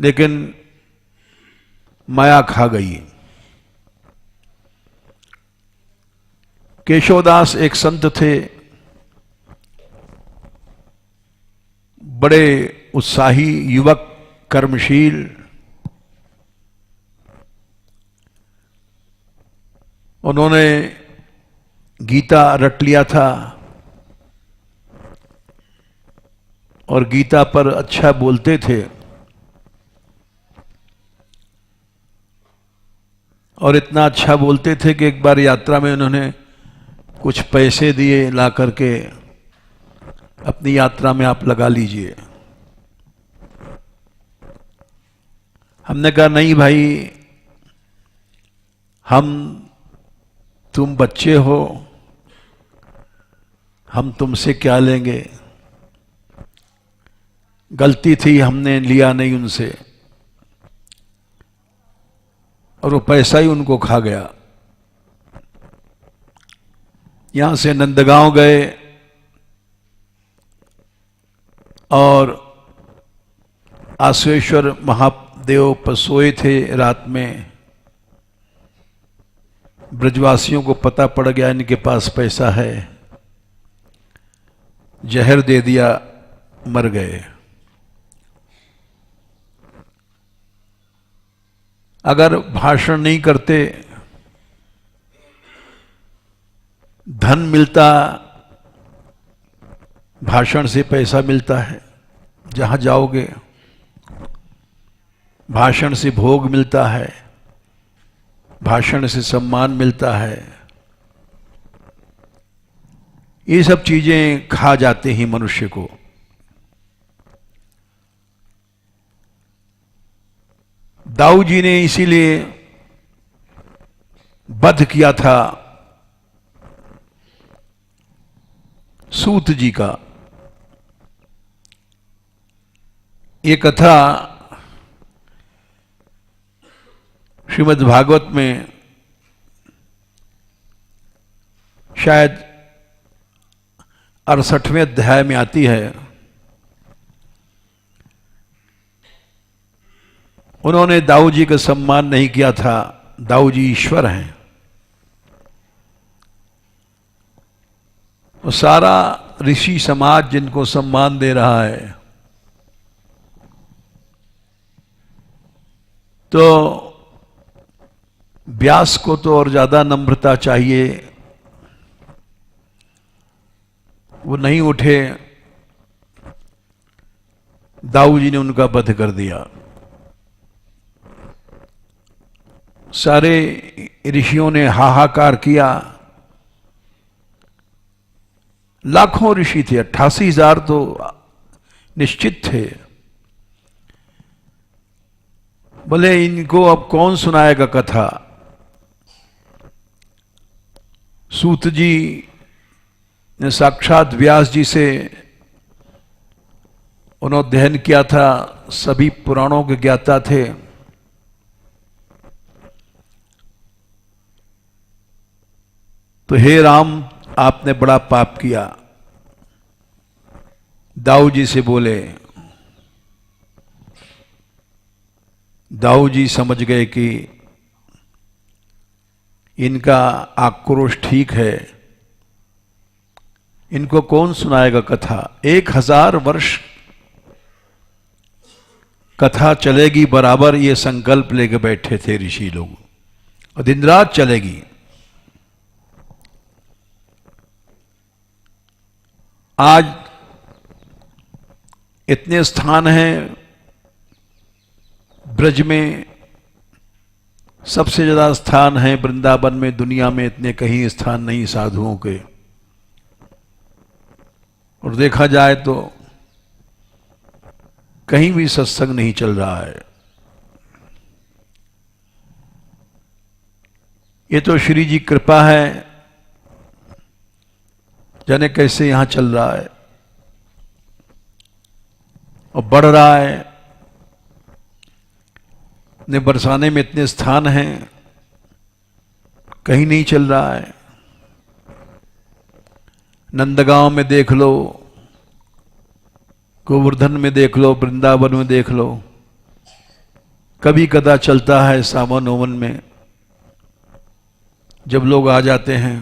लेकिन माया खा गई। केशवदास एक संत थे, बड़े उत्साही युवक, कर्मशील। उन्होंने गीता रट लिया था और गीता पर अच्छा बोलते थे, और इतना अच्छा बोलते थे कि एक बार यात्रा में उन्होंने कुछ पैसे दिए ला करके, अपनी यात्रा में आप लगा लीजिए। हमने कहा नहीं भाई, तुम बच्चे हो, हम तुमसे क्या लेंगे, गलती थी, हमने लिया नहीं उनसे, और वो पैसा ही उनको खा गया। यहां से नंदगांव गए और आश्वेश्वर महादेव पर सोए थे रात में। ब्रजवासियों को पता पड़ गया इनके पास पैसा है, जहर दे दिया, मर गए। अगर भाषण नहीं करते, धन मिलता, भाषण से पैसा मिलता है, जहां जाओगे भाषण से भोग मिलता है, भाषण से सम्मान मिलता है। ये सब चीजें खा जाते हैं मनुष्य को। दाऊ जी ने इसीलिए वध किया था सूत जी का। ये कथा श्रीमद् भागवत में शायद 68वें अध्याय में आती है। उन्होंने दाऊ जी का सम्मान नहीं किया था। दाऊ जी ईश्वर हैं। वो सारा ऋषि समाज जिनको सम्मान दे रहा है, तो व्यास को तो और ज्यादा नम्रता चाहिए। वो नहीं उठे, दाऊ जी ने उनका वध कर दिया। सारे ऋषियों ने हाहाकार किया। लाखों ऋषि थे, 88,000 तो निश्चित थे। बोले इनको अब कौन सुनाएगा कथा। सूत जी ने साक्षात व्यास जी से उन्होंने अध्ययन किया था, सभी पुराणों के ज्ञाता थे। तो हे राम, आपने बड़ा पाप किया। दाऊ जी से बोले। दाऊ जी समझ गए कि इनका आक्रोश ठीक है, इनको कौन सुनाएगा कथा। 1000 वर्ष कथा चलेगी बराबर, ये संकल्प लेके बैठे थे ऋषि लोग, और दिन रात चलेगी। आज इतने स्थान हैं ब्रज में, सबसे ज्यादा स्थान है वृंदावन में। दुनिया में इतने कहीं स्थान नहीं साधुओं के। और देखा जाए तो कहीं भी सत्संग नहीं चल रहा है। ये तो श्री जी कृपा है, जाने कैसे यहां चल रहा है और बढ़ रहा है। ने बरसाने में इतने स्थान हैं, कहीं नहीं चल रहा है। नंदगांव में देख लो, गोवर्धन में देख लो, वृंदावन में देख लो, कभी कदा चलता है सावन ओवन में, जब लोग आ जाते हैं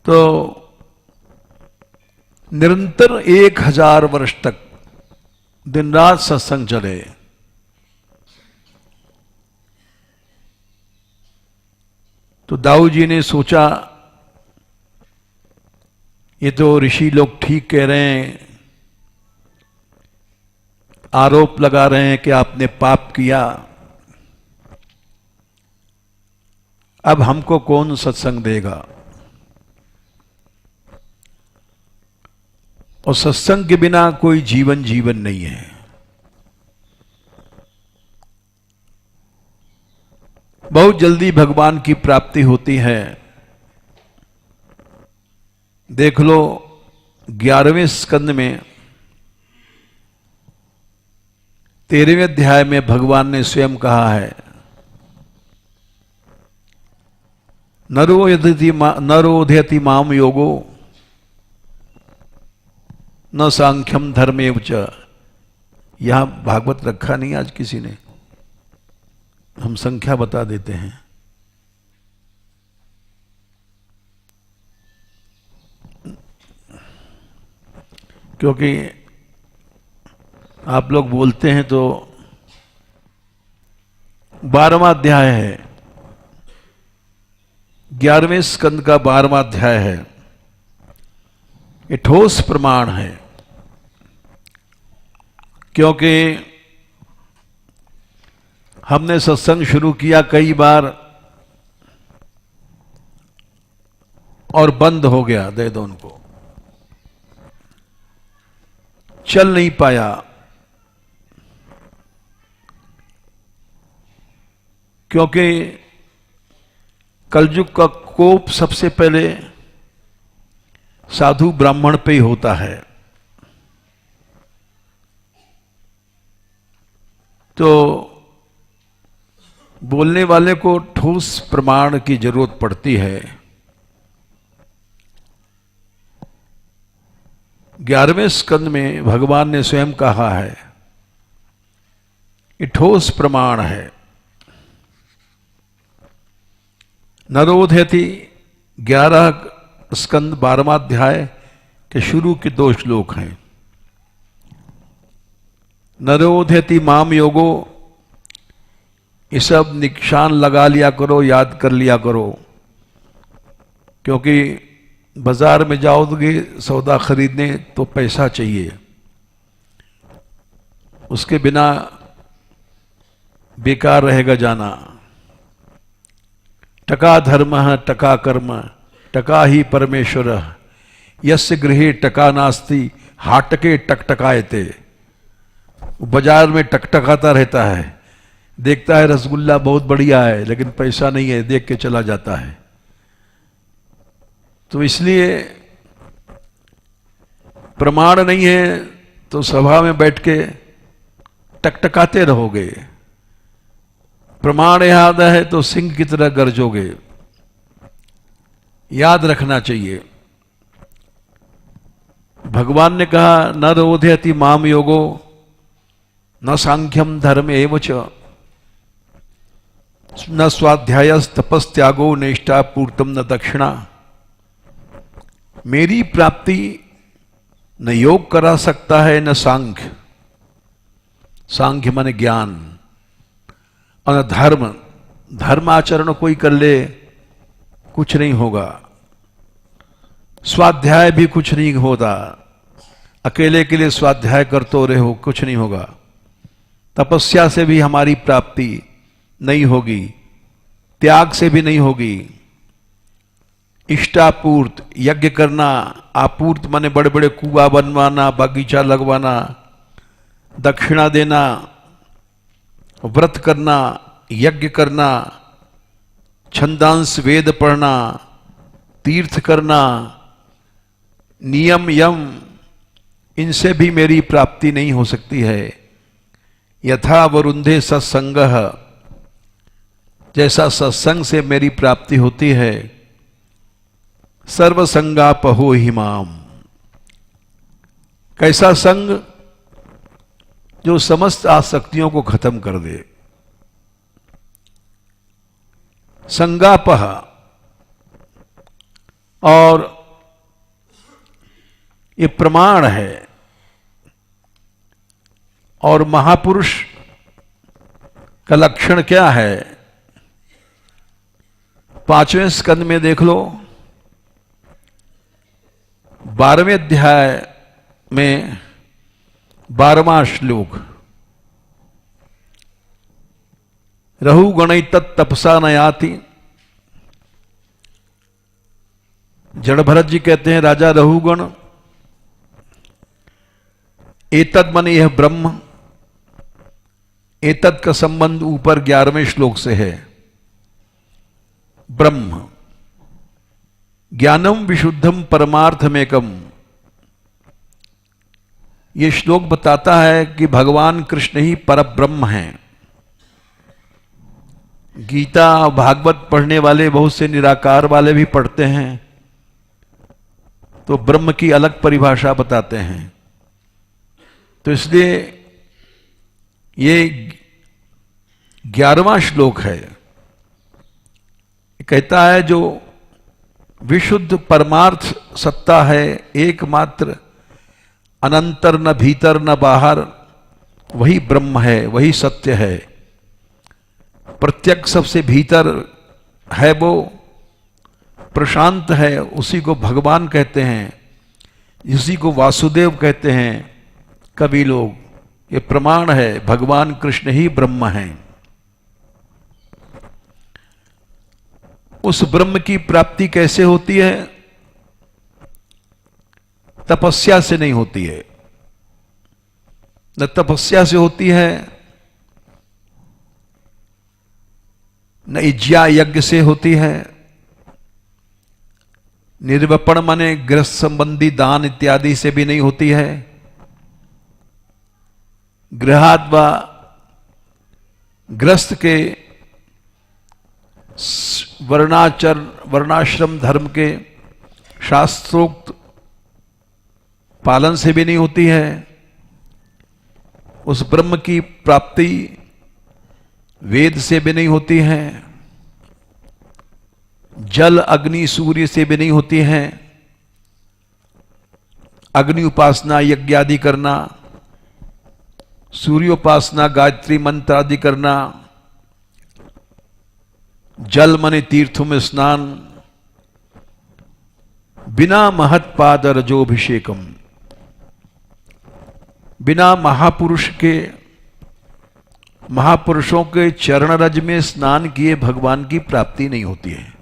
तो निरंतर 1000 वर्ष तक दिन रात सत्संग चले। तो दाऊ जी ने सोचा ये तो ऋषि लोग ठीक कह रहे हैं, आरोप लगा रहे हैं कि आपने पाप किया, अब हमको कौन सत्संग देगा। और सत्संग के बिना कोई जीवन जीवन नहीं है। बहुत जल्दी भगवान की प्राप्ति होती है। देख लो 11वें स्कंद में 13वें अध्याय में भगवान ने स्वयं कहा है, नरोध्यति माम योगो न सांख्यम धर्मेव च। यहां भागवत रखा नहीं आज किसी ने, हम संख्या बता देते हैं। क्योंकि आप लोग बोलते हैं तो 12वां अध्याय है, 11वें स्कंद का 12वां अध्याय है। ये ठोस प्रमाण है, क्योंकि हमने सत्संग शुरू किया कई बार और बंद हो गया, दे दो उनको, चल नहीं पाया। क्योंकि कलयुग का कोप सबसे पहले साधु ब्राह्मण पे ही होता है। तो बोलने वाले को ठोस प्रमाण की जरूरत पड़ती है। 11वें स्कंद में भगवान ने स्वयं कहा है, ये ठोस प्रमाण है। नरोध्यति 11 स्कंद 12वां अध्याय के शुरू के 2 श्लोक हैं। नरोध्यति माम योगो, ये सब निशान लगा लिया करो, याद कर लिया करो, क्योंकि बाजार में जाओगे सौदा खरीदने तो पैसा चाहिए, उसके बिना बेकार रहेगा जाना। टका धर्म टका कर्म टका ही परमेश्वर, यस्य गृहे टका नास्ति हाटके टकटकायते। बाजार में टकटकाता रहता है, देखता है रसगुल्ला बहुत बढ़िया है लेकिन पैसा नहीं है, देख के चला जाता है। तो इसलिए प्रमाण नहीं है तो सभा में बैठ के टकटकाते रहोगे, प्रमाण याद है तो सिंह की तरह गरजोगे। याद रखना चाहिए। भगवान ने कहा न रोध्यति माम योगो न सांख्यम धर्म एव च न स्वाध्याय तपस्त्यागो निष्ठा पूर्तम न दक्षिणा। मेरी प्राप्ति न योग करा सकता है न सांख्य, सांख्य माने ज्ञान, और न धर्म, धर्म आचरण कोई कर ले कुछ नहीं होगा। स्वाध्याय भी कुछ नहीं होता, अकेले के लिए स्वाध्याय करते रहे हो कुछ नहीं होगा। तपस्या से भी हमारी प्राप्ति नहीं होगी, त्याग से भी नहीं होगी। इष्टापूर्त, यज्ञ करना, आपूर्त माने बड़े बड़े कुआं बनवाना, बागीचा लगवाना, दक्षिणा देना, व्रत करना, यज्ञ करना, छंदांश वेद पढ़ना, तीर्थ करना, नियम यम, इनसे भी मेरी प्राप्ति नहीं हो सकती है। यथा वरुंधे सत्संग, जैसा सत्संग से मेरी प्राप्ति होती है, सर्वसंगापहो हिमाम। कैसा संग? जो समस्त आसक्तियों को खत्म कर दे। संगापह, और ये प्रमाण है। और महापुरुष का लक्षण क्या है? 5वें स्कंद में देख लो, 12वें अध्याय में 12वां श्लोक, रहुगण तपसा न याति। जड़ भरत जी कहते हैं, राजा रहुगण, एतद मन यह ब्रह्म, एतद का संबंध ऊपर 11वें श्लोक से है। ब्रह्म ज्ञानम विशुद्धम परमार्थमेकम, यह श्लोक बताता है कि भगवान कृष्ण ही परब्रह्म हैं। गीता भागवत पढ़ने वाले बहुत से निराकार वाले भी पढ़ते हैं तो ब्रह्म की अलग परिभाषा बताते हैं। तो इसलिए ये 11वां श्लोक है, कहता है जो विशुद्ध परमार्थ सत्ता है, एकमात्र, अनंतर न भीतर न बाहर, वही ब्रह्म है, वही सत्य है। प्रत्यक्ष सबसे भीतर है, वो प्रशांत है, उसी को भगवान कहते हैं, उसी को वासुदेव कहते हैं कवि लोग। ये प्रमाण है, भगवान कृष्ण ही ब्रह्म हैं। उस ब्रह्म की प्राप्ति कैसे होती है? तपस्या से नहीं होती है, न तपस्या से होती है, न इज्या यज्ञ से होती है, निर्वपण माने गृहस्थ संबंधी दान इत्यादि से भी नहीं होती है। गृहाद्वा गृहस्थ के वर्णाश्रम धर्म के शास्त्रोक्त पालन से भी नहीं होती है। उस ब्रह्म की प्राप्ति वेद से भी नहीं होती है, जल अग्नि सूर्य से भी नहीं होती है। अग्नि उपासना यज्ञ आदि करना, सूर्योपासना गायत्री मंत्र आदि करना, जल मने तीर्थों में स्नान, बिना महत्पाद रजोभिषेकम, बिना महापुरुष के, महापुरुषों के चरण रज में स्नान किए भगवान की प्राप्ति नहीं होती है।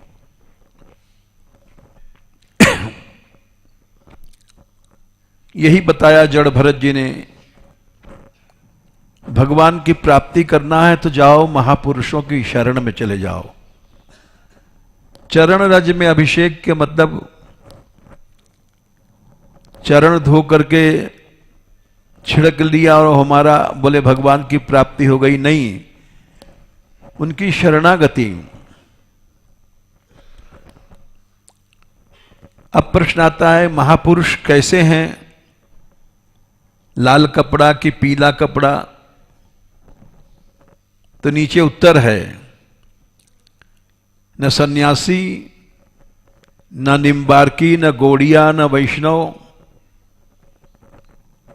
यही बताया जड़ भरत जी ने, भगवान की प्राप्ति करना है तो जाओ महापुरुषों की शरण में चले जाओ। चरण रज में अभिषेक के मतलब चरण धो करके छिड़क लिया और हमारा बोले भगवान की प्राप्ति हो गई, नहीं, उनकी शरणागति। अब प्रश्न आता है महापुरुष कैसे हैं? लाल कपड़ा कि पीला कपड़ा? तो नीचे उत्तर है, न सन्यासी, न निम्बार्की, न गौड़िया, न वैष्णव।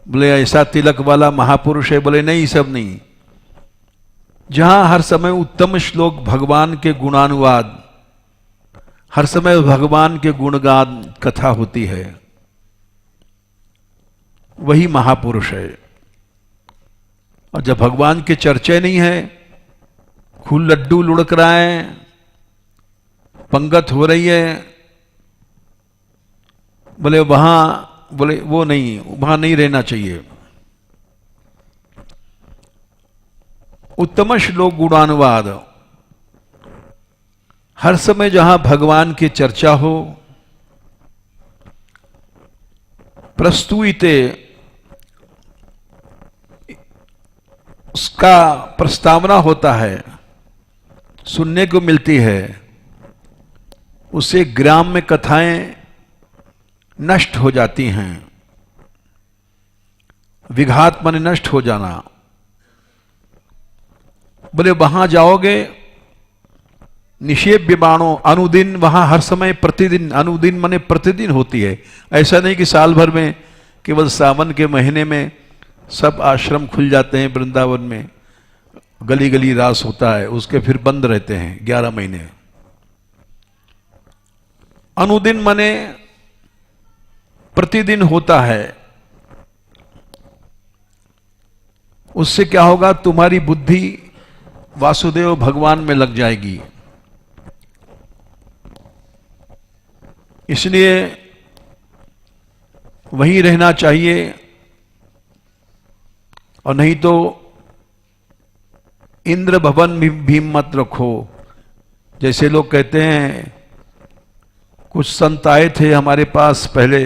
बोले ऐसा तिलक वाला महापुरुष है? बोले नहीं, सब नहीं। जहां हर समय उत्तम श्लोक भगवान के गुणानुवाद, हर समय भगवान के गुणगान कथा होती है, वही महापुरुष है। और जब भगवान के चर्चे नहीं है, खूब लड्डू लुढ़क रहा है, पंगत हो रही है, बोले वहां, बोले वो नहीं, वहां नहीं रहना चाहिए। उत्तम श्लोक गुणानुवाद, हर समय जहां भगवान की चर्चा हो, प्रस्तुते उसका प्रस्तावना होता है, सुनने को मिलती है, उससे ग्राम में कथाएं नष्ट हो जाती हैं। विघात माने नष्ट हो जाना, बोले वहां जाओगे निषेव्य बाणों, अनुदिन वहां हर समय प्रतिदिन, अनुदिन माने प्रतिदिन होती है। ऐसा नहीं कि साल भर में केवल सावन के महीने में सब आश्रम खुल जाते हैं वृंदावन में, गली गली रास होता है, उसके फिर बंद रहते हैं 11 महीने। अनुदिन माने प्रतिदिन होता है। उससे क्या होगा, तुम्हारी बुद्धि वासुदेव भगवान में लग जाएगी। इसलिए वहीं रहना चाहिए, और नहीं तो इंद्र भवन भी मत रखो। जैसे लोग कहते हैं, कुछ संत आए थे हमारे पास पहले,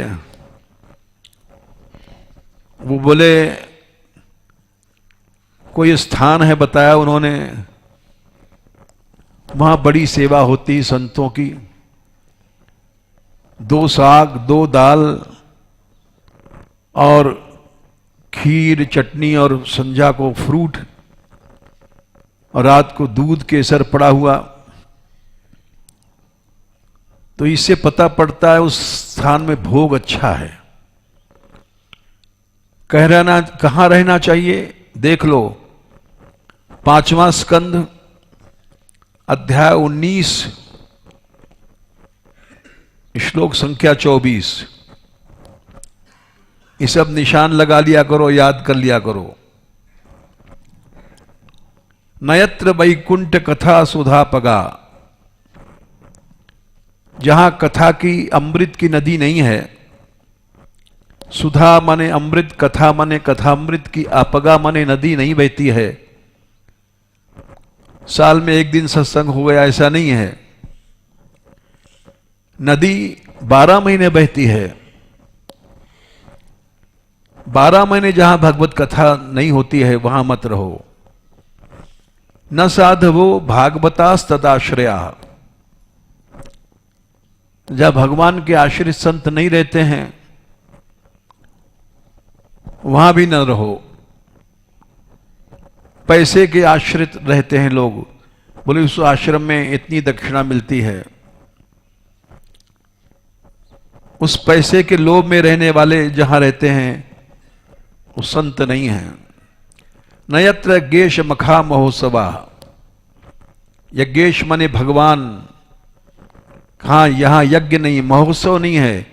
वो बोले कोई स्थान है बताया उन्होंने, वहां बड़ी सेवा होती संतों की, 2 साग 2 दाल और खीर चटनी और संध्या को फ्रूट और रात को दूध केसर पड़ा हुआ। तो इससे पता पड़ता है उस स्थान में भोग अच्छा है। कहां रहना चाहिए देख लो, 5वां स्कंद अध्याय 19 श्लोक संख्या 24। ये सब निशान लगा लिया करो, याद कर लिया करो। नयत्र वैकुंठ कथा सुधा पगा, जहां कथा की अमृत की नदी नहीं है, सुधा माने अमृत, कथा माने कथामृत की, अपगा माने नदी नहीं बहती है। साल में एक दिन सत्संग हो गया ऐसा नहीं है, नदी 12 महीने बहती है। 12 महीने जहां भगवत कथा नहीं होती है वहां मत रहो। न साधवो भागवतास तदाश्रया, जहां भगवान के आश्रित संत नहीं रहते हैं वहां भी न रहो। पैसे के आश्रित रहते हैं लोग, बोले उस आश्रम में इतनी दक्षिणा मिलती है। उस पैसे के लोभ में रहने वाले जहां रहते हैं वो संत नहीं है। नयत्र गेश मखा महोत्सवा, यज्ञेश मने भगवान, हाँ यहां यज्ञ नहीं, महोत्सव नहीं है।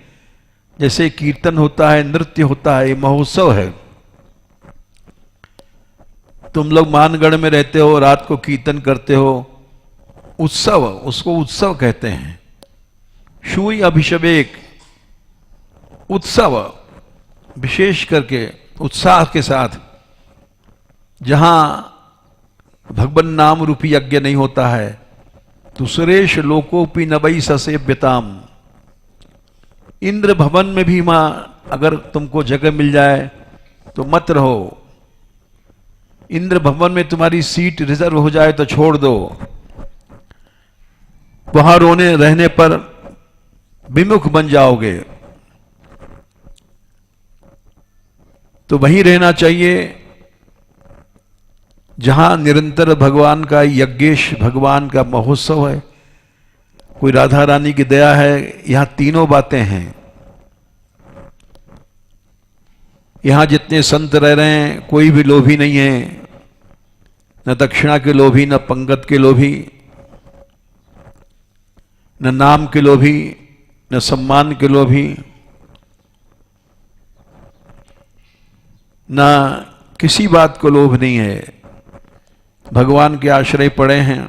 जैसे कीर्तन होता है, नृत्य होता है, ये महोत्सव है। तुम लोग मानगढ़ में रहते हो, रात को कीर्तन करते हो, उत्सव, उसको उत्सव कहते हैं। शूय अभिषेक, उत्सव, विशेष करके उत्साह के साथ। जहां भगवान नाम रूपी यज्ञ नहीं होता है, तो सुरेश लोकोपि नवई ससेव्यताम, इंद्र भवन में भी मां अगर तुमको जगह मिल जाए तो मत रहो। इंद्र भवन में तुम्हारी सीट रिजर्व हो जाए तो छोड़ दो, वहां रोने रहने पर विमुख बन जाओगे। तो वहीं रहना चाहिए जहां निरंतर भगवान का यज्ञेश, भगवान का महोत्सव है। कोई राधा रानी की दया है, यहां तीनों बातें हैं। यहां जितने संत रह रहे हैं कोई भी लोभी नहीं है, न दक्षिणा के लोभी, न पंगत के लोभी, न नाम के लोभी, न सम्मान के लोभी, न किसी बात को लोभ नहीं है। भगवान के आश्रय पड़े हैं,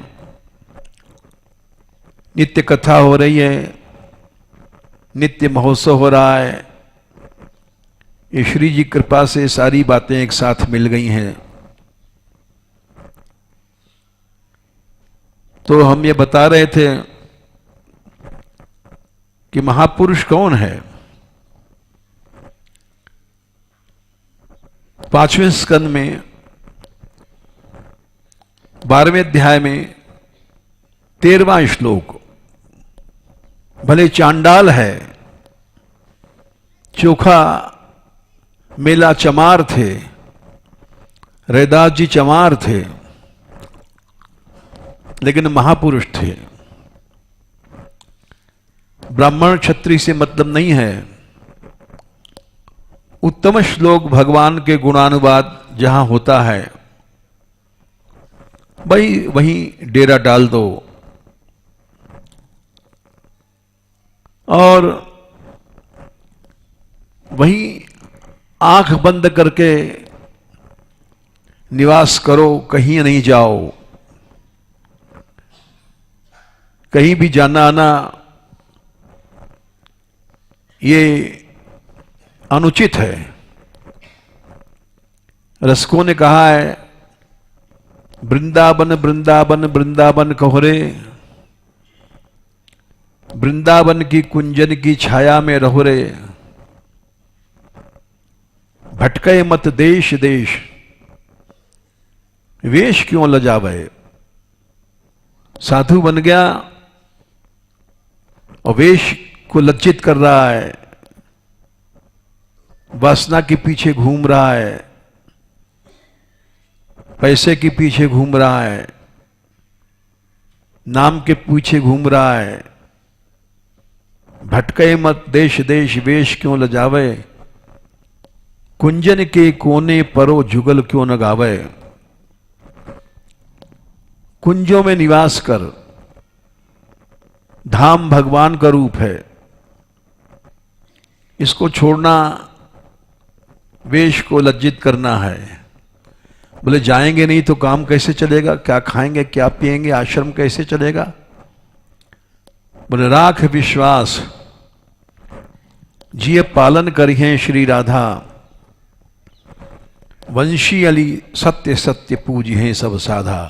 नित्य कथा हो रही है, नित्य महोत्सव हो रहा है। ये श्री जी कृपा से सारी बातें एक साथ मिल गई हैं। तो हम ये बता रहे थे कि महापुरुष कौन है। 5वें स्कंद में 12वें अध्याय में 13वां श्लोक, भले चांडाल है, चोखा मेला चमार थे, रैदास जी चमार थे, लेकिन महापुरुष थे। ब्राह्मण क्षत्रिय से मतलब नहीं है। उत्तम श्लोक भगवान के गुणानुवाद जहां होता है भाई वहीं डेरा डाल दो और वहीं आंख बंद करके निवास करो, कहीं नहीं जाओ। कहीं भी जाना आना ये अनुचित है। रसिकों ने कहा है वृंदावन वृंदावन वृंदावन कहो रे, वृंदावन की कुंजन की छाया में रहो रे, भटके मत देश देश, वेश क्यों लजावे। साधु बन गया और वेश को लज्जित कर रहा है, वासना के पीछे घूम रहा है, पैसे के पीछे घूम रहा है, नाम के पीछे घूम रहा है। भटके मत देश देश, वेश क्यों लजावे, कुंजन के कोने परो जुगल क्यों न गावे। कुंजों में निवास कर, धाम भगवान का रूप है, इसको छोड़ना वेश को लज्जित करना है। बोले जाएंगे नहीं तो काम कैसे चलेगा, क्या खाएंगे क्या पिएंगे, आश्रम कैसे चलेगा। बोले राख विश्वास, जिये पालन करिए श्री राधा, वंशी अली सत्य सत्य पूजी हैं सब साधा।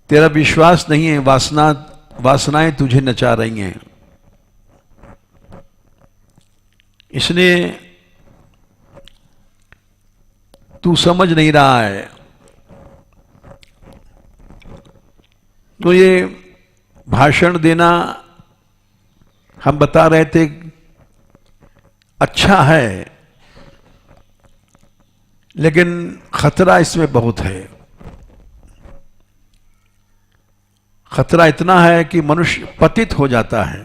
तेरा विश्वास नहीं है, वासनाएं तुझे नचा रही हैं, इसलिए तू समझ नहीं रहा है। तो ये भाषण देना हम बता रहे थे अच्छा है, लेकिन खतरा इसमें बहुत है। खतरा इतना है कि मनुष्य पतित हो जाता है।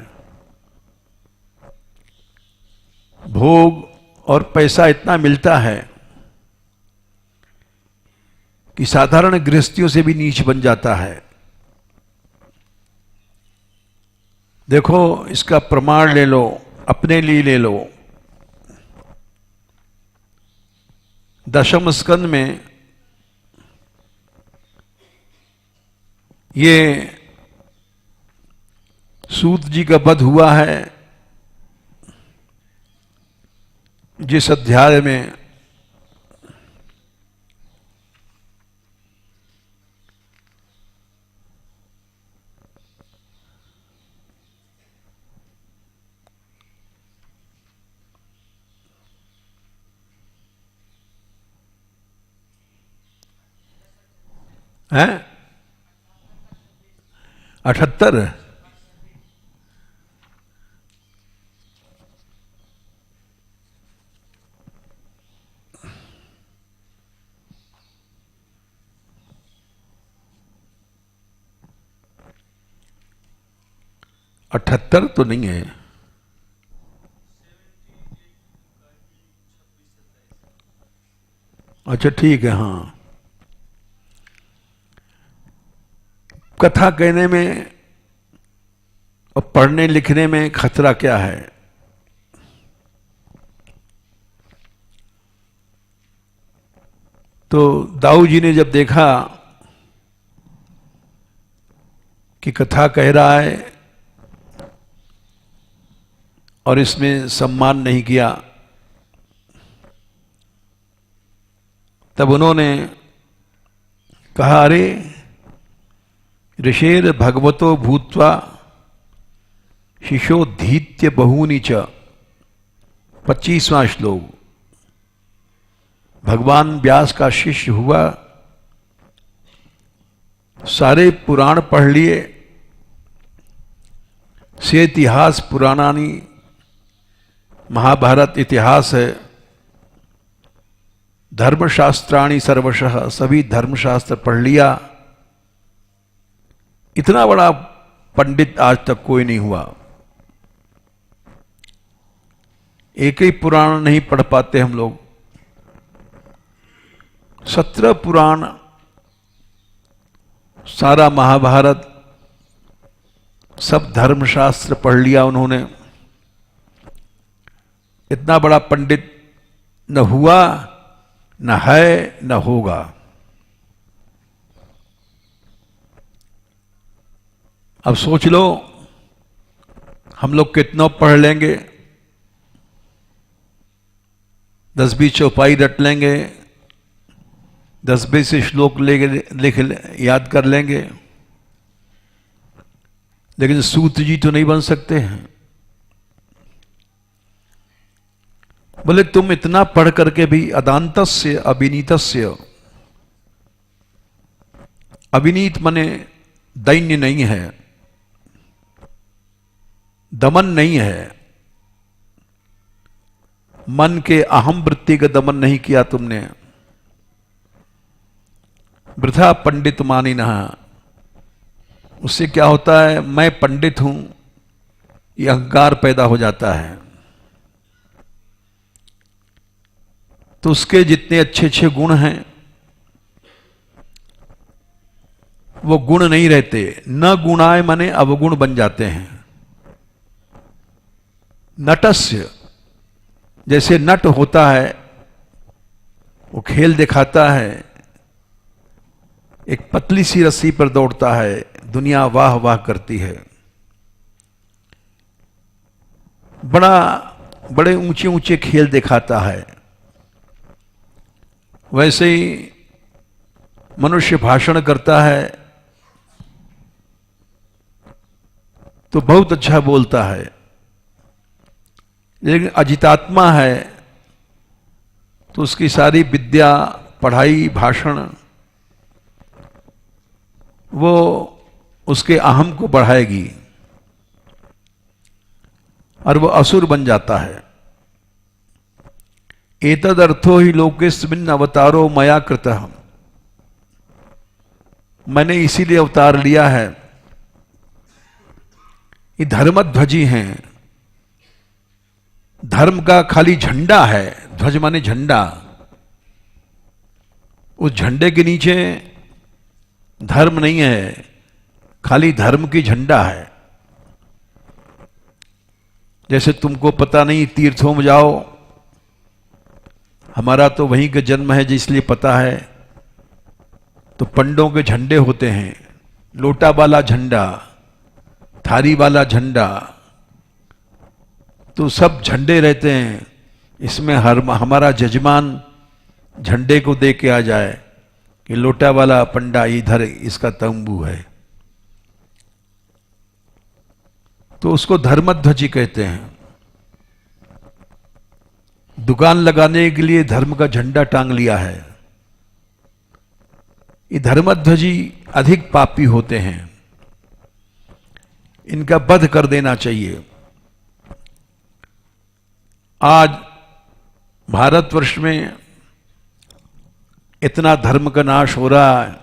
भोग और पैसा इतना मिलता है कि साधारण गृहस्थियों से भी नीच बन जाता है। देखो इसका प्रमाण ले लो, अपने लिए ले लो। दशम स्कंद में ये सूत जी का वध हुआ है। जिस अध्याय में है 78 78 तो नहीं है। अच्छा ठीक है। हाँ, कथा कहने में और पढ़ने लिखने में खतरा क्या है। तो दाऊ जी ने जब देखा कि कथा कह रहा है और इसमें सम्मान नहीं किया, तब उन्होंने कहा अरे ऋषेर भगवतो भूत्वा शिशोधीत्य बहूनि च। 25वां श्लोक। भगवान व्यास का शिष्य हुआ, सारे पुराण पढ़ लिए, से इतिहास पुराणानी, महाभारत इतिहास है, धर्मशास्त्राणी सर्वशः, सभी धर्मशास्त्र पढ़ लिया, इतना बड़ा पंडित आज तक कोई नहीं हुआ। एक ही पुराण नहीं पढ़ पाते हम लोग, 17 पुराण, सारा महाभारत, सब धर्मशास्त्र पढ़ लिया उन्होंने। इतना बड़ा पंडित न हुआ, न है, न होगा। अब सोच लो, हम लोग कितना पढ़ लेंगे, 10-20 चौपाई रट लेंगे, 10-20 श्लोक लिख याद कर लेंगे, लेकिन सूत जी तो नहीं बन सकते हैं। बोले तुम इतना पढ़ करके भी अदांतस्य अविनीतस्य, अविनीत माने दैन्य नहीं है, दमन नहीं है, मन के अहम वृत्ति का दमन नहीं किया तुमने। वृथा पंडित मानिनः, उससे क्या होता है, मैं पंडित हूं, यह अहंकार पैदा हो जाता है। तो उसके जितने अच्छे अच्छे गुण हैं वो गुण नहीं रहते, न गुणाय माने अवगुण बन जाते हैं। नटस्य, जैसे नट होता है, वो खेल दिखाता है, एक पतली सी रस्सी पर दौड़ता है, दुनिया वाह वाह करती है, बड़े ऊंचे ऊंचे खेल दिखाता है। वैसे ही मनुष्य भाषण करता है तो बहुत अच्छा बोलता है, लेकिन अजितात्मा है तो उसकी सारी विद्या, पढ़ाई, भाषण वो उसके अहम को बढ़ाएगी और वो असुर बन जाता है। एतद अर्थो ही लोकेस्मिन् अवतारो मया कृतः, मैंने इसीलिए अवतार लिया है। ये धर्मध्वजी हैं, धर्म का खाली झंडा है, ध्वज माने झंडा, उस झंडे के नीचे धर्म नहीं है, खाली धर्म की झंडा है। जैसे तुमको पता नहीं, तीर्थों में जाओ, हमारा तो वहीं का जन्म है जिसलिए पता है, तो पंडों के झंडे होते हैं, लोटा वाला झंडा, थारी वाला झंडा, तो सब झंडे रहते हैं। इसमें हमारा जजमान झंडे को दे के आ जाए कि लोटा वाला पंडा इधर इसका तंबू है, तो उसको धर्मध्वजी कहते हैं। दुकान लगाने के लिए धर्म का झंडा टांग लिया है। ये धर्मध्वजी अधिक पापी होते हैं, इनका वध कर देना चाहिए। आज भारतवर्ष में इतना धर्म का नाश हो रहा है,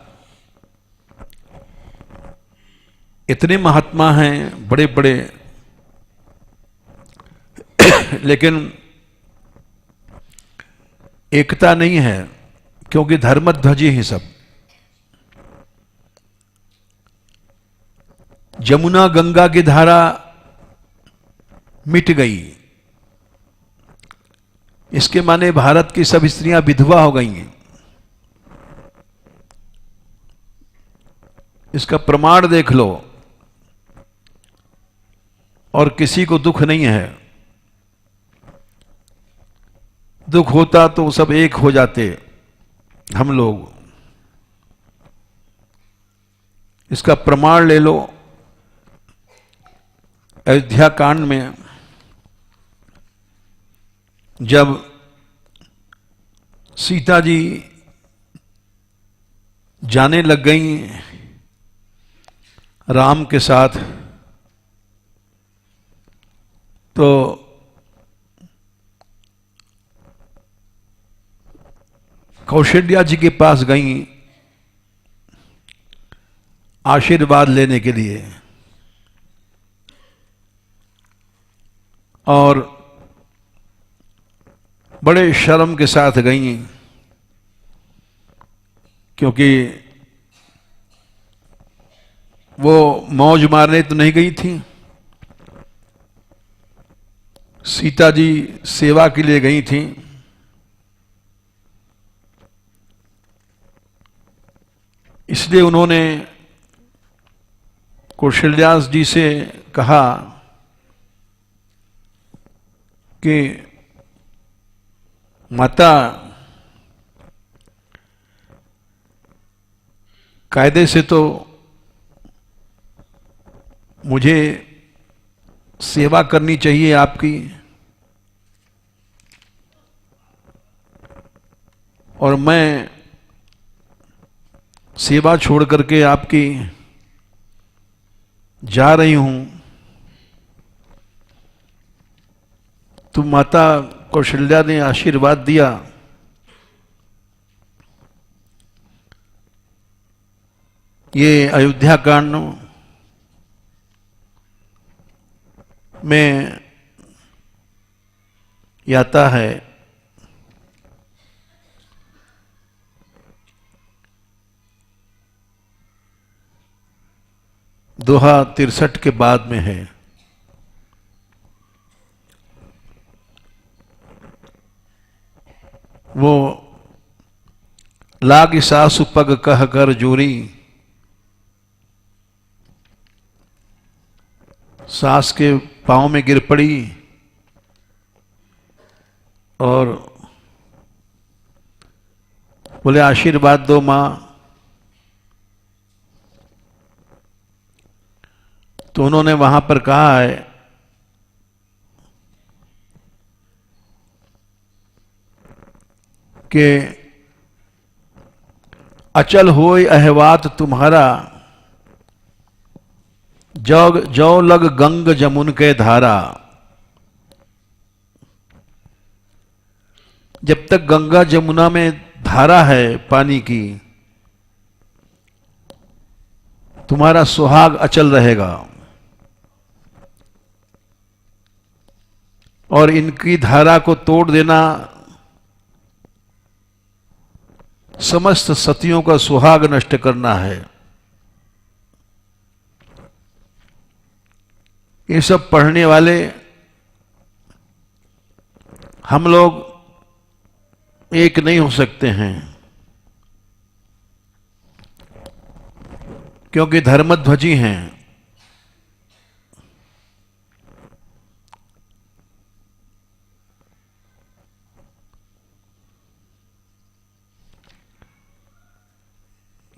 इतने महात्मा हैं बड़े बड़े, लेकिन एकता नहीं है, क्योंकि धर्मध्वजी ही सब। जमुना गंगा की धारा मिट गई, इसके माने भारत की सब स्त्रियां विधवा हो गई हैं। इसका प्रमाण देख लो, और किसी को दुख नहीं है। दुख होता तो सब एक हो जाते हम लोग। इसका प्रमाण ले लो, अयोध्या कांड में जब सीता जी जाने लग गई राम के साथ, तो कौशल्या जी के पास गई आशीर्वाद लेने के लिए। और बड़े शर्म के साथ गई, क्योंकि वो मौज मारने तो नहीं गई थी, सीता जी सेवा के लिए गई थी। इसलिए उन्होंने कौशल्यास जी से कहा कि माता, कायदे से तो मुझे सेवा करनी चाहिए आपकी, और मैं सेवा छोड़ करके आपकी जा रही हूं, तो माता कौशल्या ने आशीर्वाद दिया ये अयोध्या कांड में आता है, दोहा 63 के बाद में है। वो लाग सासु पग कह कर जोरी, सास के पांव में गिर पड़ी और बोले आशीर्वाद दो मां। तो उन्होंने वहां पर कहा है कि अचल होय अहवात तुम्हारा, जग जौ लग गंग जमुन के धारा। जब तक गंगा जमुना में धारा है पानी की, तुम्हारा सुहाग अचल रहेगा, और इनकी धारा को तोड़ देना समस्त सतियों का सुहाग नष्ट करना है। ये सब पढ़ने वाले हम लोग एक नहीं हो सकते हैं, क्योंकि धर्मध्वजी हैं।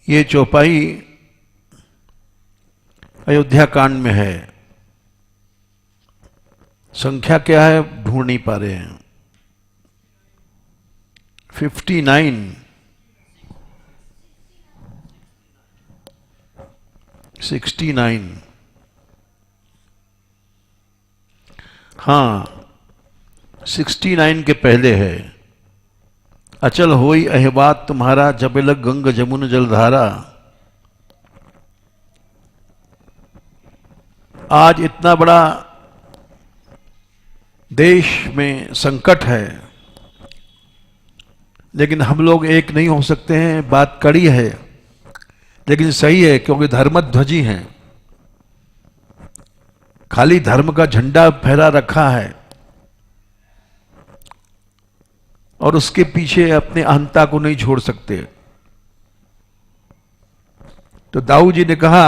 ये चौपाई अयोध्या कांड में है। संख्या क्या है ढूंढ नहीं पा रहे हैं। 59, 69, हाँ 69 के पहले है। अचल होई अहबात तुम्हारा, जब लग गंग जमुन जलधारा। आज इतना बड़ा देश में संकट है, लेकिन हम लोग एक नहीं हो सकते हैं। बात कड़ी है लेकिन सही है, क्योंकि धर्मध्वजी हैं। खाली धर्म का झंडा फहरा रखा है और उसके पीछे अपने अहंता को नहीं छोड़ सकते। तो दाऊ जी ने कहा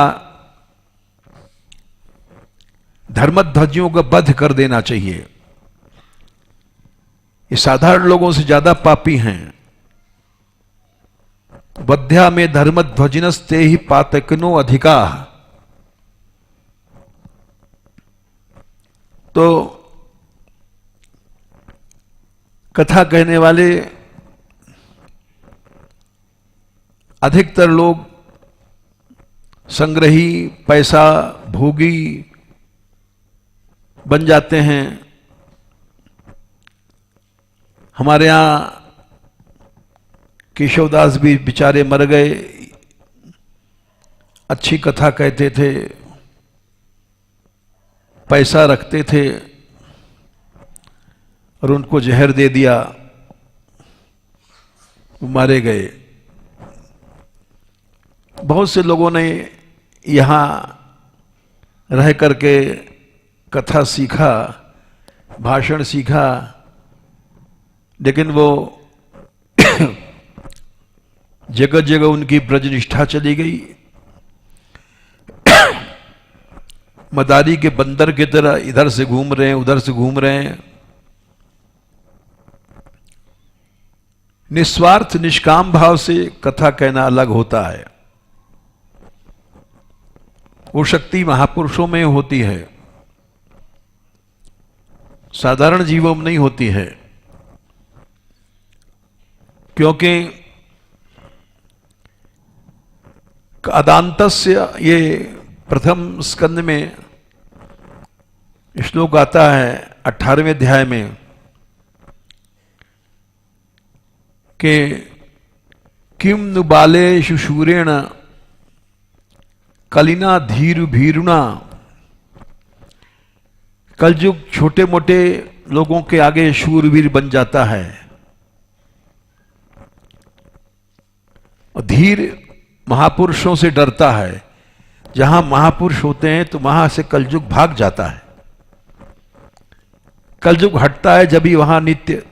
धर्मध्वजियों का वध कर देना चाहिए। ये साधारण लोगों से ज्यादा पापी हैं। वध्या में धर्मध्वजिनस्ते ही पातकनो अधिका। तो कथा कहने वाले अधिकतर लोग संग्रही, पैसा भोगी बन जाते हैं। हमारे यहां केशवदास भी बेचारे मर गए। अच्छी कथा कहते थे, पैसा रखते थे और उनको जहर दे दिया, वो मारे गए। बहुत से लोगों ने यहाँ रह करके कथा सीखा, भाषण सीखा, लेकिन वो जगह जगह उनकी ब्रजनिष्ठा चली गई। मदारी के बंदर की तरह इधर से घूम रहे हैं, उधर से घूम रहे हैं। निस्वार्थ निष्काम भाव से कथा कहना अलग होता है। वो शक्ति महापुरुषों में होती है, साधारण जीवों में नहीं होती है। क्योंकि अदांतस्य, ये प्रथम स्कंद में श्लोक आता है 18वें अध्याय में कि किम नु बालेषु शूरेण कलिना धीरु भीरुणा। कलयुग छोटे मोटे लोगों के आगे शूरवीर बन जाता है, और धीर महापुरुषों से डरता है। जहां महापुरुष होते हैं तो वहां से कलयुग भाग जाता है। कलयुग हटता है जब ही वहां नित्य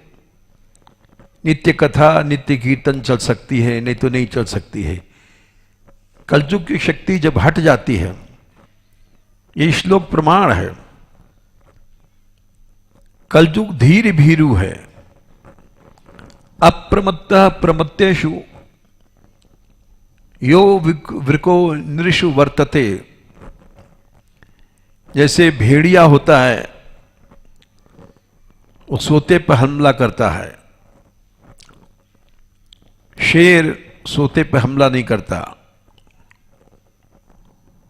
नित्य कथा, नित्य कीर्तन चल सकती है, नहीं तो नहीं चल सकती है। कलयुग की शक्ति जब हट जाती है, ये श्लोक प्रमाण है। कलयुग धीर भीरु है। अप्रमत्तः प्रमत्तेषु यो वृको नृषु वर्तते। जैसे भेड़िया होता है, वो सोते पर हमला करता है, शेर सोते पे हमला नहीं करता।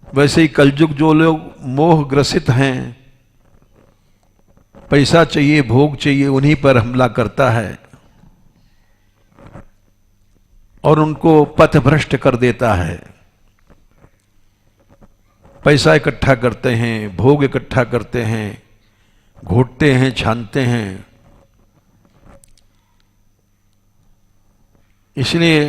वैसे ही कलयुग जो लोग मोह ग्रसित हैं, पैसा चाहिए, भोग चाहिए, उन्हीं पर हमला करता है और उनको पथभ्रष्ट कर देता है। पैसा इकट्ठा करते हैं, भोग इकट्ठा करते हैं, घोटते हैं, छानते हैं। इसलिए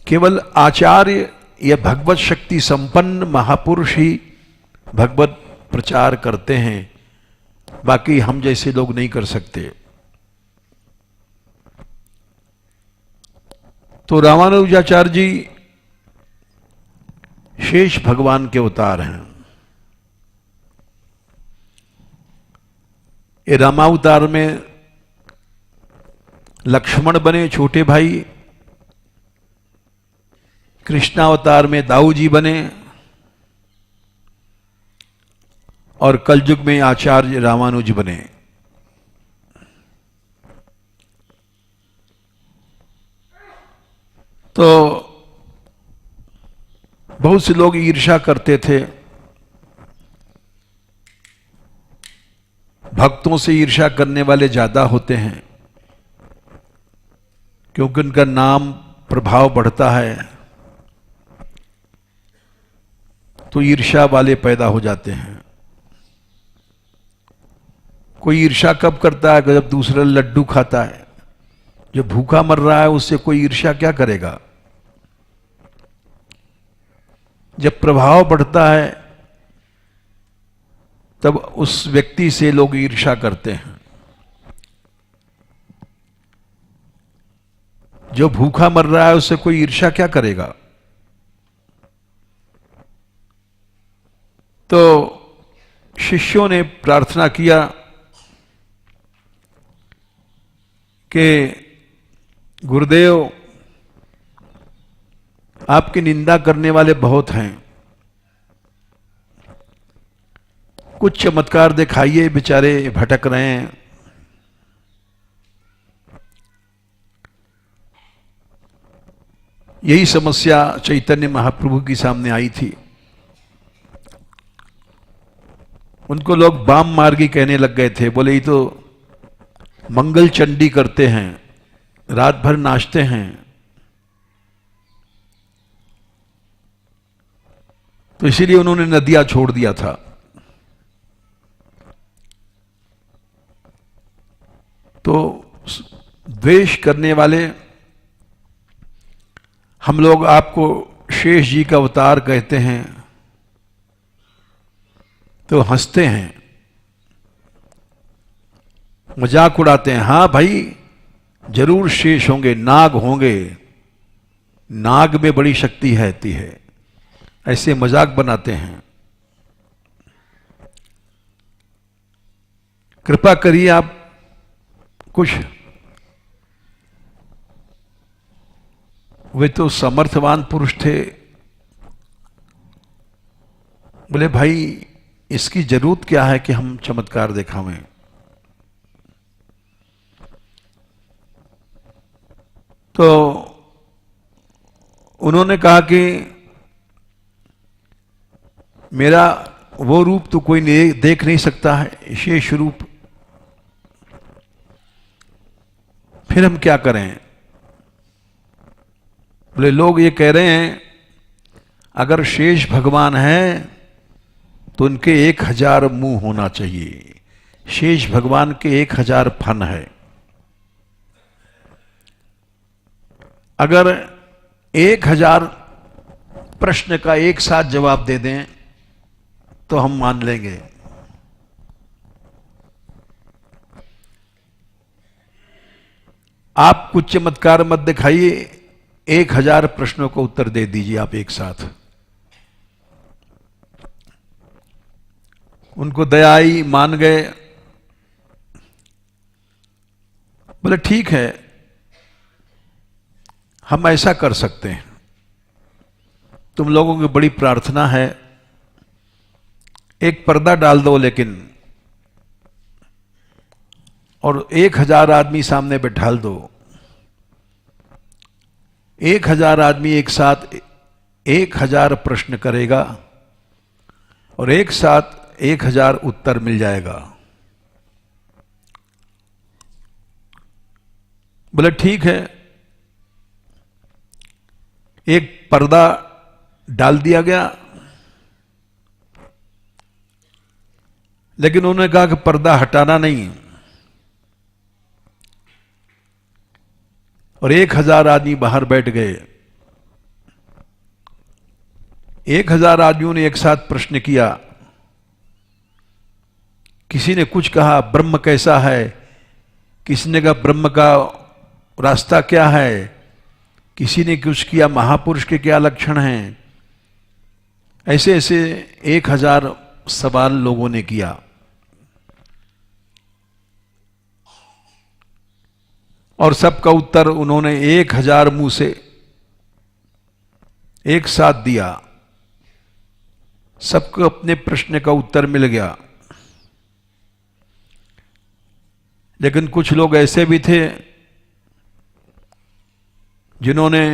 केवल आचार्य या भगवत शक्ति संपन्न महापुरुष ही भगवत प्रचार करते हैं, बाकी हम जैसे लोग नहीं कर सकते। तो रामानुजाचार्य जी शेष भगवान के अवतार हैं। ये रामावतार में लक्ष्मण बने छोटे भाई, कृष्णावतार में दाऊ जी बने, और कलयुग में आचार्य रामानुज बने। तो बहुत से लोग ईर्ष्या करते थे, भक्तों से ईर्ष्या करने वाले ज्यादा होते हैं, क्योंकि उनका नाम प्रभाव बढ़ता है, तो ईर्ष्या वाले पैदा हो जाते हैं। कोई ईर्ष्या कब करता है? जब दूसरा लड्डू खाता है। जो भूखा मर रहा है उससे कोई ईर्ष्या क्या करेगा? जब प्रभाव बढ़ता है तब उस व्यक्ति से लोग ईर्ष्या करते हैं। जो भूखा मर रहा है उससे कोई ईर्ष्या क्या करेगा? तो शिष्यों ने प्रार्थना किया कि गुरुदेव, आपकी निंदा करने वाले बहुत हैं, कुछ चमत्कार दिखाइए, बेचारे भटक रहे हैं। यही समस्या चैतन्य महाप्रभु के सामने आई थी। उनको लोग वाम मार्गी कहने लग गए थे। बोले ये तो मंगल चंडी करते हैं, रात भर नाचते हैं, तो इसीलिए उन्होंने नदियां छोड़ दिया था। तो द्वेष करने वाले, हम लोग आपको शेष जी का अवतार कहते हैं तो हंसते हैं, मजाक उड़ाते हैं। हां भाई, जरूर शेष होंगे, नाग होंगे, नाग में बड़ी शक्ति रहती है, ऐसे मजाक बनाते हैं। कृपा करिए आप कुछ, वे तो समर्थवान पुरुष थे, बोले भाई इसकी जरूरत क्या है कि हम चमत्कार दिखावें। तो उन्होंने कहा कि मेरा वो रूप तो कोई देख नहीं सकता है, विशेष रूप, फिर हम क्या करें। बोले लोग ये कह रहे हैं अगर शेष भगवान हैं तो उनके 1000 मुंह होना चाहिए। शेष भगवान के 1000 फन है। अगर 1000 प्रश्न का एक साथ जवाब दे दें तो हम मान लेंगे। आप कुछ चमत्कार मत दिखाइए, 1000 प्रश्नों को उत्तर दे दीजिए आप एक साथ। उनको दया आई, मान गए। बोले ठीक है, हम ऐसा कर सकते हैं, तुम लोगों की बड़ी प्रार्थना है, एक पर्दा डाल दो लेकिन, और 1000 आदमी सामने बैठाल दो। 1000 आदमी एक साथ 1000 प्रश्न करेगा और एक साथ 1000 उत्तर मिल जाएगा। बोले ठीक है। एक पर्दा डाल दिया गया, लेकिन उन्होंने कहा कि पर्दा हटाना नहीं, और 1000 आदमी बाहर बैठ गए। 1000 आदमियों ने एक साथ प्रश्न किया। किसी ने कुछ कहा ब्रह्म कैसा है, किसी ने कहा ब्रह्म का रास्ता क्या है, किसी ने कुछ किया महापुरुष के क्या लक्षण हैं। ऐसे ऐसे 1000 सवाल लोगों ने किया। और सबका उत्तर उन्होंने 1000 मुंह से एक साथ दिया। सबको अपने प्रश्न का उत्तर मिल गया। लेकिन कुछ लोग ऐसे भी थे जिन्होंने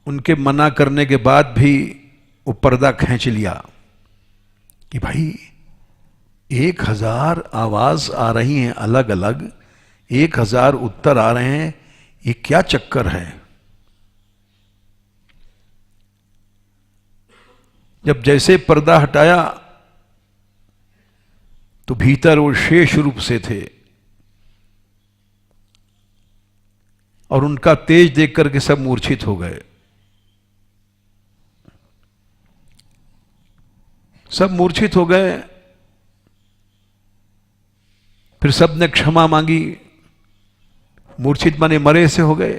उनके मना करने के बाद भी वो पर्दा खींच लिया कि भाई 1000 आवाज आ रही हैं अलग अलग, 1000 उत्तर आ रहे हैं, ये क्या चक्कर है। जब जैसे पर्दा हटाया तो भीतर वो शेष रूप से थे और उनका तेज देख करके सब मूर्छित हो गए। सब मूर्छित हो गए। फिर सब ने क्षमा मांगी। मूर्छित माने मरे से हो गए।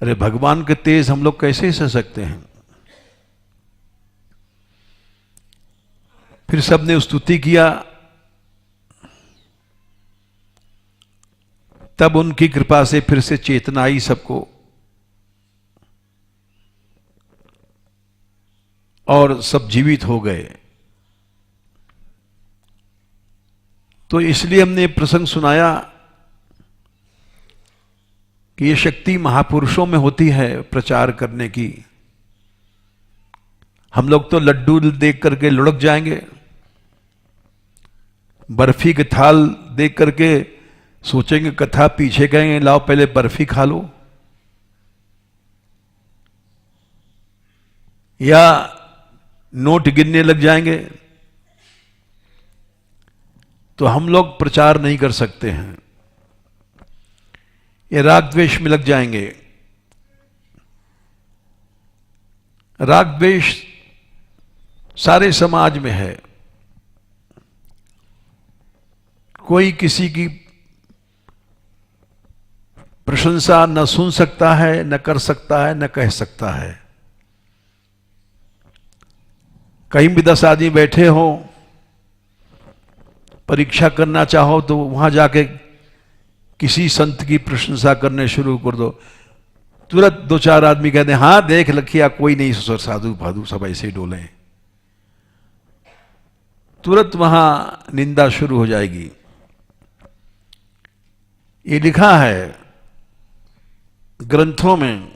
अरे भगवान के तेज हम लोग कैसे सह सकते हैं। फिर सब ने स्तुति किया। तब उनकी कृपा से फिर से चेतना आई सबको, और सब जीवित हो गए। तो इसलिए हमने प्रसंग सुनाया कि ये शक्ति महापुरुषों में होती है प्रचार करने की। हम लोग तो लड्डू देख करके लुढ़क जाएंगे, बर्फी के थाल देख करके सोचेंगे कथा पीछे गए, लाओ पहले बर्फी खा लो। या नोट गिनने लग जाएंगे तो हम लोग प्रचार नहीं कर सकते हैं। ये राग द्वेष में लग जाएंगे। राग द्वेष सारे समाज में है। कोई किसी की प्रशंसा न सुन सकता है, न कर सकता है, न कह सकता है। कहीं भी 10 आदमी बैठे हो, परीक्षा करना चाहो तो वहां जाके किसी संत की प्रशंसा करने शुरू कर दो, तुरंत 2-4 आदमी कहते हैं हाँ देख लखिया कोई नहीं, साधु भाधु सब ऐसे ही डोले। तुरंत वहां निंदा शुरू हो जाएगी। ये लिखा है ग्रंथों में,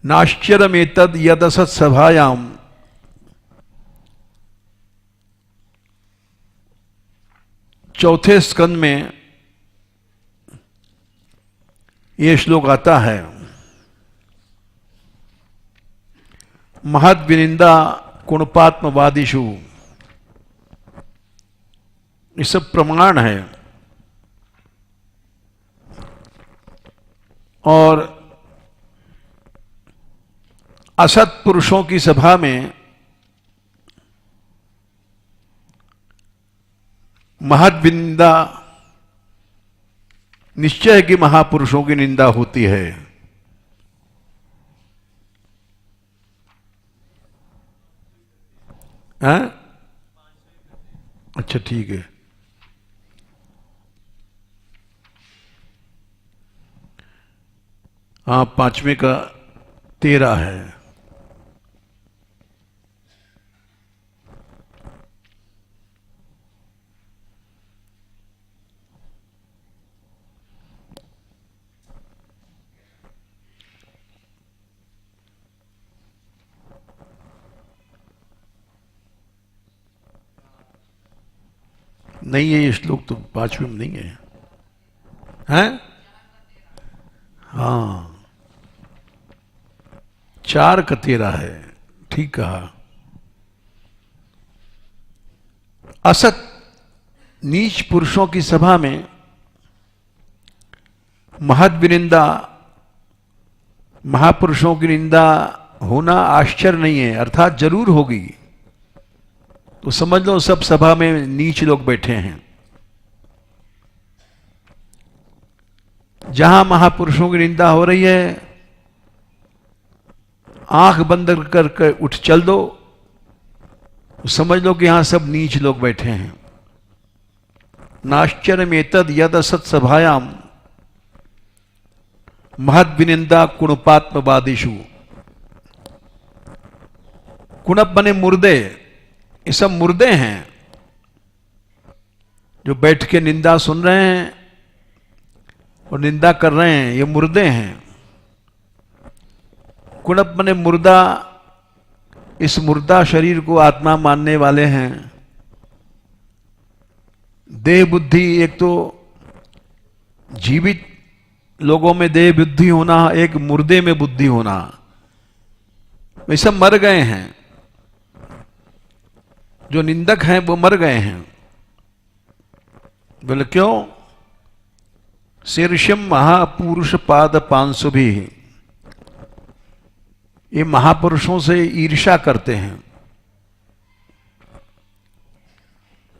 नाश्चर्यमेतद् यदसत् सभायाम, चौथे स्कंद में यह श्लोक आता है। महद् विनिंदा कुणपात्मवादिषु, ये सब प्रमाण है। और असत पुरुषों की सभा में महद् निंदा, निश्चय की महापुरुषों की निंदा होती है। हाँ? अच्छा ठीक है। हाँ 5वें का 13 है। नहीं है ये श्लोक तो 5वें में नहीं है। हैं? हाँ 4 का 13 है। ठीक कहा। असत नीच पुरुषों की सभा में महद् विनिंदा, महापुरुषों की निंदा होना आश्चर्य नहीं है, अर्थात जरूर होगी। तो समझ लो सब सभा में नीच लोग बैठे हैं। जहां महापुरुषों की निंदा हो रही है, आंख बंद कर उठ चल दो, समझ लो कि यहां सब नीच लोग बैठे हैं। नाश्चर्यमेतद् यदसत् सभायाम महद् विनिंदा कुणपात्मवादिषु। कुणप बने मुर्दे, ये सब मुर्दे हैं जो बैठ के निंदा सुन रहे हैं और निंदा कर रहे हैं, ये मुर्दे हैं। कुणप बने मुर्दा, इस मुर्दा शरीर को आत्मा मानने वाले हैं। देह बुद्धि, एक तो जीवित लोगों में देह बुद्धि होना, एक मुर्दे में बुद्धि होना, वे सब मर गए हैं। जो निंदक हैं वो मर गए हैं। बोले क्यों? शीर्षम महापुरुष पाद 500 भी, ये महापुरुषों से ईर्ष्या करते हैं,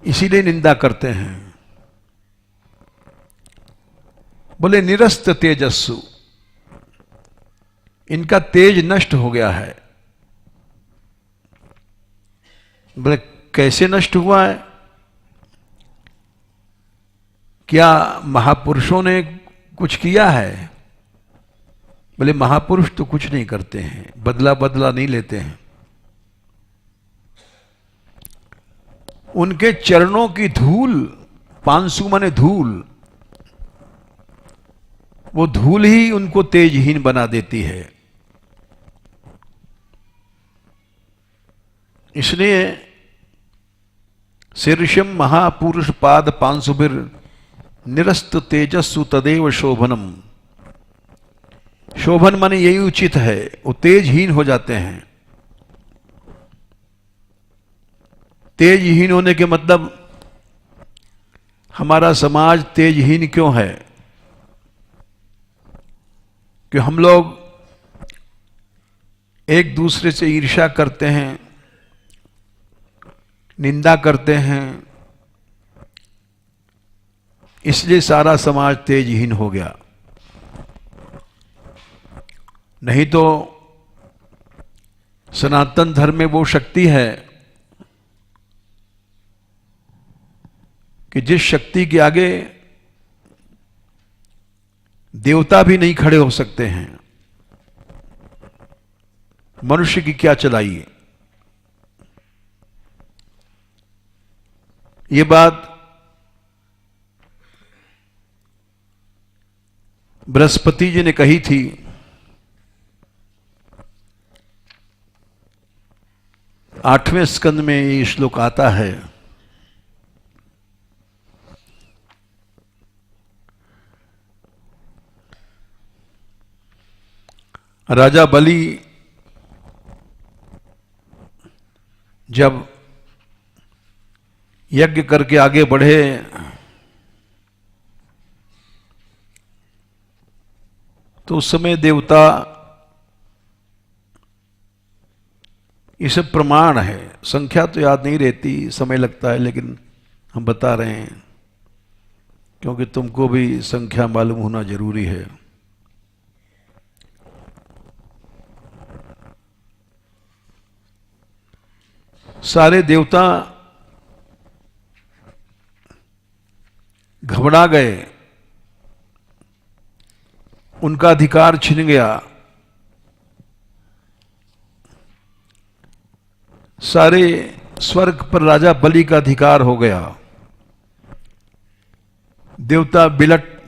इसीलिए निंदा करते हैं। बोले निरस्त तेजस्सु, इनका तेज नष्ट हो गया है। बोले कैसे नष्ट हुआ है? क्या महापुरुषों ने कुछ किया है? बोले महापुरुष तो कुछ नहीं करते हैं, बदला नहीं लेते हैं। उनके चरणों की धूल, 500 माने धूल, वो धूल ही उनको तेजहीन बना देती है। इसलिए शीर्षम महापुरुष पाद 500 निरस्त तेजस्सु तदेव शोभनम। शोभन माने यही उचित है, वो तेजहीन हो जाते हैं। तेजहीन होने के मतलब हमारा समाज तेजहीन क्यों है? कि हम लोग एक दूसरे से ईर्ष्या करते हैं, निंदा करते हैं, इसलिए सारा समाज तेजहीन हो गया। नहीं तो सनातन धर्म में वो शक्ति है कि जिस शक्ति के आगे देवता भी नहीं खड़े हो सकते हैं। मनुष्य की क्या चलाई। ये बात बृहस्पति जी ने कही थी। आठवें स्कंद में ये श्लोक आता है। राजा बलि जब यज्ञ करके आगे बढ़े तो उस समय देवता, ये सब प्रमाण है, संख्या तो याद नहीं रहती, समय लगता है, लेकिन हम बता रहे हैं क्योंकि तुमको भी संख्या मालूम होना जरूरी है। सारे देवता घबरा गए, उनका अधिकार छिन गया। सारे स्वर्ग पर राजा बलि का अधिकार हो गया। देवता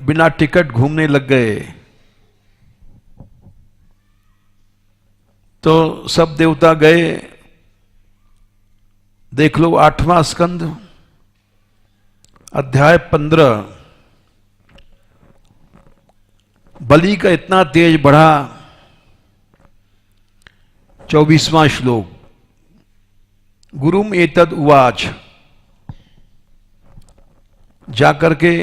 बिना टिकट घूमने लग गए। तो सब देवता गए। देख लो 8वां स्कंद अध्याय 15। बलि का इतना तेज बढ़ा। 24वां श्लोक, गुरुम एतद उवाच, जाकर के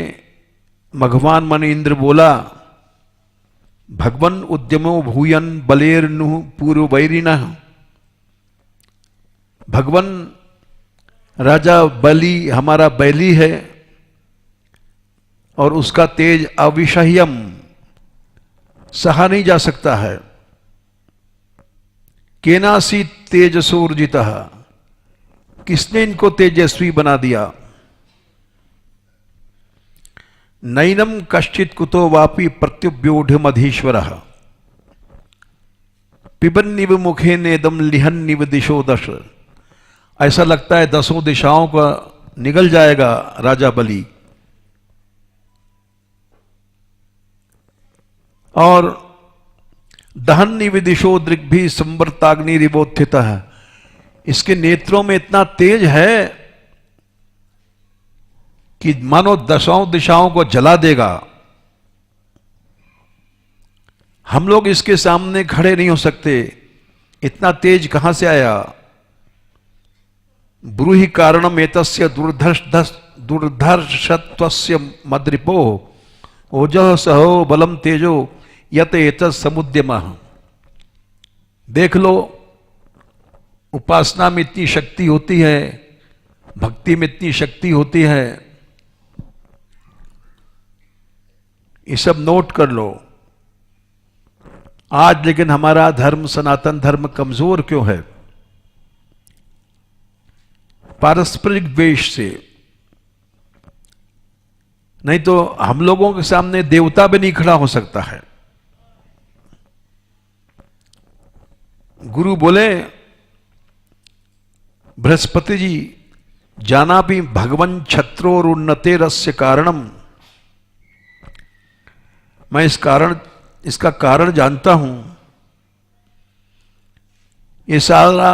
भगवान मन इंद्र बोला, भगवन उद्यमो भूयन बलेरनु पूर्ववैरिणः। भगवन राजा बलि हमारा बैली है और उसका तेज अविषह्यम, सहा नहीं जा सकता है। केनासी तेजसोर्जितः, किसने इनको तेजस्वी बना दिया। नैनम कश्चित कुतो वापि प्रत्युव्यूढ़मधीश्वरः, पिबन्निव मुखे नेदम लिहन्निव दिशो दश। ऐसा लगता है 10 दिशाओं का निगल जाएगा राजा बलि। और दहन्नि विदिशो दृग्भि संवर्ताग्नि रिवोत्थितः, इसके नेत्रों में इतना तेज है कि मानो 10 दिशाओं को जला देगा। हम लोग इसके सामने खड़े नहीं हो सकते, इतना तेज कहां से आया। ब्रूहि कारणम एतस्य दुर्धर्षत्वस्य मद्रिपो ओजः सहो बलम तेजो यत एतत् समुद्यमः। देख लो, उपासना में इतनी शक्ति होती है, भक्ति में इतनी शक्ति होती है, ये सब नोट कर लो। आज लेकिन हमारा धर्म, सनातन धर्म कमजोर क्यों है? पारस्परिक द्वेष से। नहीं तो हम लोगों के सामने देवता भी नहीं खड़ा हो सकता है। गुरु बोले, बृहस्पति जी, जाना भी भगवन छत्रोरुन्नते रस्य कारणम। मैं इसका कारण जानता हूं। ये सारा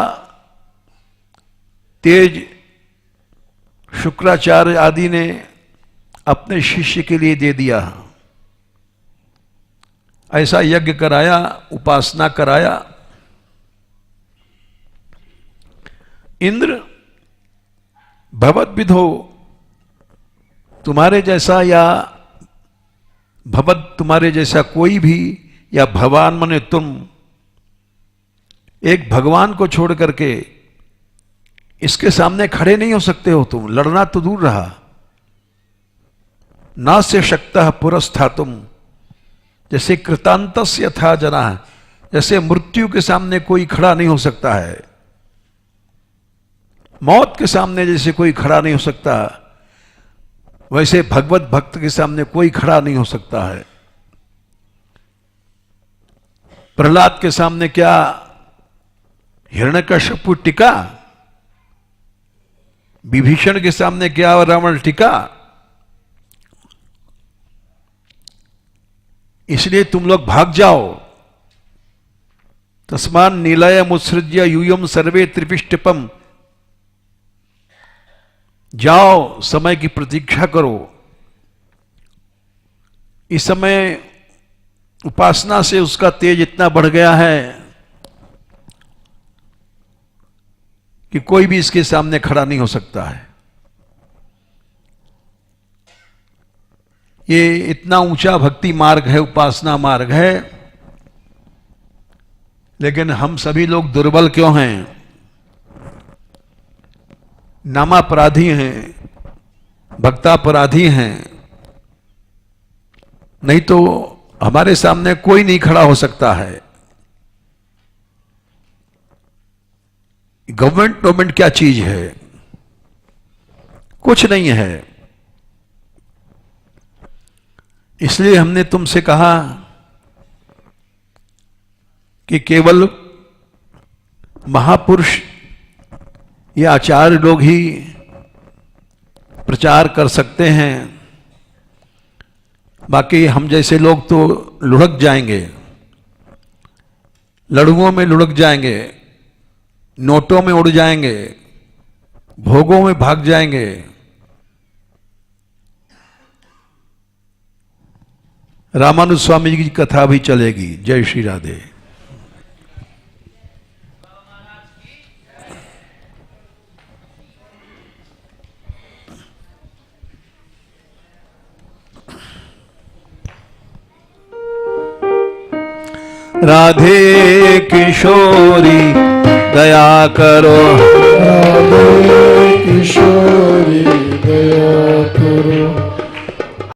तेज शुक्राचार्य आदि ने अपने शिष्य के लिए दे दिया। ऐसा यज्ञ कराया, उपासना कराया। इंद्र भवद विधो, तुम्हारे जैसा या भवद तुम्हारे जैसा कोई भी, या भगवान माने तुम, एक भगवान को छोड़ करके इसके सामने खड़े नहीं हो सकते हो तुम। लड़ना तो दूर रहा, ना से शक्तः पुरस्थातुम, जैसे कृतांतस्य था जना, जैसे मृत्यु के सामने कोई खड़ा नहीं हो सकता है, मौत के सामने जैसे कोई खड़ा नहीं हो सकता, वैसे भगवत भक्त के सामने कोई खड़ा नहीं हो सकता है। प्रहलाद के सामने क्या हिरण्यकश्यप टिका? विभीषण के सामने क्या रावण टिका? इसलिए तुम लोग भाग जाओ। तस्मान नीलय मुत्सृज्य यूयम सर्वे त्रिपिष्टपम, जाओ समय की प्रतीक्षा करो। इस समय उपासना से उसका तेज इतना बढ़ गया है कि कोई भी इसके सामने खड़ा नहीं हो सकता है। ये इतना ऊंचा भक्ति मार्ग है, उपासना मार्ग है, लेकिन हम सभी लोग दुर्बल क्यों हैं? नामापराधी हैं, भक्तापराधी हैं। नहीं तो हमारे सामने कोई नहीं खड़ा हो सकता है। गवर्नमेंट क्या चीज है? कुछ नहीं है। इसलिए हमने तुमसे कहा कि केवल महापुरुष या आचार्य लोग ही प्रचार कर सकते हैं, बाकी हम जैसे लोग तो लुढ़क जाएंगे, लड़ुओं में लुढ़क जाएंगे, नोटों में उड़ जाएंगे, भोगों में भाग जाएंगे। रामानुज स्वामी जी की कथा भी चलेगी। जय श्री राधे। राधे किशोरी दया करो, राधे किशोरी दया करो,